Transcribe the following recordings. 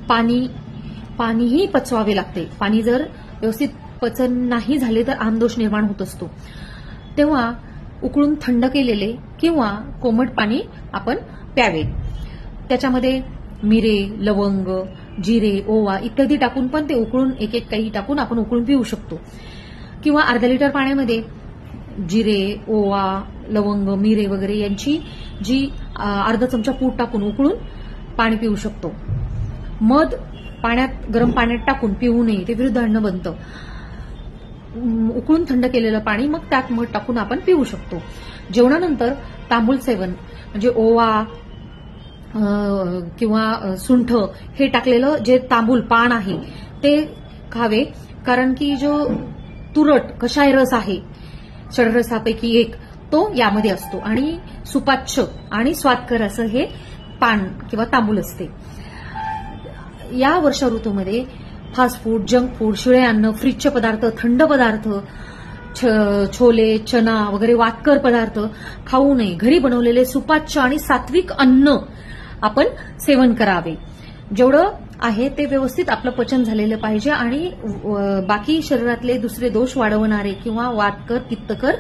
पाणीही पचवावे लागते. पाणी जर व्यवस्थित पचन नाही झाले तर आमदोष निर्माण होत असतो. तेव्हा उकळून थंड केलेले किंवा कोमट पाणी आपण प्यावे. त्याच्यामध्ये मिरे, लवंग, जिरे, ओवा इत्यादी टाकून पण ते उकळून एक एक काही टाकून आपण उकळून पिऊ शकतो. किंवा अर्धा लिटर पाण्यामध्ये जिरे, ओवा, लवंग, मिरे वगैरे यांची जी अर्धा चमचा पूड टाकून उकळून पाणी पिऊ शकतो. मध गरम पाण्यात टाकून पिऊ नये, ते विरुद्धांड बनतं. उकळून थंड केलेलं पाणी मग त्यात मध टाकून आपण पिऊ शकतो. जेवणानंतर तांबूळ सेवन म्हणजे ओवा किंवा सुंठ हे टाकलेलं जे तांबूळ पान आहे ते खावे. कारण की जो तुरट कषाय रस आहे, षडरसापैकी एक, तो यामध्ये असतो आणि सुपाच्य आणि स्वादकर असं हे पान किंवा तांबूळ असते. या वर्षा ऋतूमध्ये फास्ट फूड, जंक फूड, शिळे अन्न, फ्रीजचे पदार्थ, थंड पदार्थ, छोले, चना वगैरे वातकर पदार्थ खाऊ नये. घरी बनवलेले सुपाच्य आणि सात्विक अन्न आपण सेवन करावे. जेवढं आहे ते व्यवस्थित आपलं पचन झालेलं पाहिजे आणि बाकी शरीरातले दुसरे दोष वाढवणारे किंवा वातकर, पित्तकर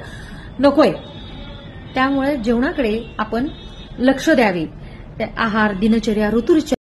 नकोय. त्यामुळे जेवणाकडे आपण लक्ष द्यावे. आहार, दिनचर्या, ऋतुचर्या